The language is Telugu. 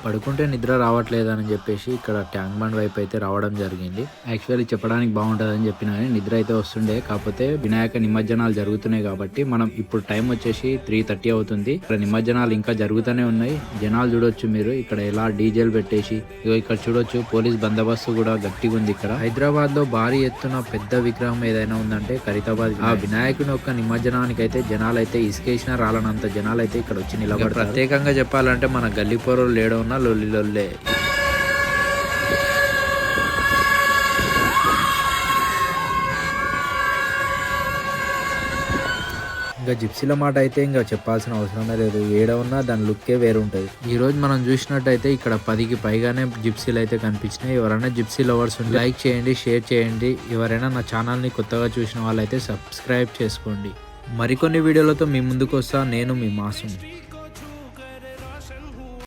పడుకుంటే నిద్ర రావట్లేదని చెప్పేసి ఇక్కడ ట్యాంక్ బండ్ వైపు అయితే రావడం జరిగింది. యాక్చువల్లీ చెప్పడానికి బాగుంటుందని చెప్పిన కానీ నిద్ర అయితే వస్తుండే. కాకపోతే వినాయక నిమజ్జనాలు జరుగుతున్నాయి కాబట్టి మనం ఇప్పుడు టైం వచ్చేసి 3:30 అవుతుంది. ఇక్కడ నిమజ్జనాలు ఇంకా జరుగుతూనే ఉన్నాయి. జనాలు చూడొచ్చు మీరు ఇక్కడ ఎలా డీజేలు పెట్టేసి. ఇక్కడ చూడొచ్చు పోలీస్ బందోబస్తు కూడా గట్టిగా ఉంది. ఇక్కడ హైదరాబాద్ లో భారీ ఎత్తున పెద్ద విగ్రహం ఏదైనా ఉందంటే ఖైరతాబాద్ ఆ వినాయకుని యొక్క నిమజ్జనానికి అయితే జనాలు అయితే ఇసుకేసిన రాలనంత జనాలు అయితే ఇక్కడ వచ్చి నిలబడతారు. ప్రత్యేకంగా చెప్పాలంటే మన గల్లీ పోరలు లేడవున్నా లొల్లిలొల్లే. ఇంకా జిప్సీల మాట అయితే ఇంకా చెప్పాల్సిన అవసరమే లేదు. ఏడవున్నా దాని లుక్కే వేరుంటుంది. ఈ రోజు మనం చూసినట్టయితే ఇక్కడ 10కి పైగానే జిప్సీలు అయితే కనిపించినాయి. ఎవరైనా జిప్సీ లవర్స్ ఉంటే లైక్ చేయండి, షేర్ చేయండి. ఎవరైనా నా ఛానల్ని కొత్తగా చూసిన వాళ్ళైతే సబ్స్క్రైబ్ చేసుకోండి. మరికొన్ని వీడియోలతో మీ ముందుకు వస్తా. నేను మీ మాసూమ్.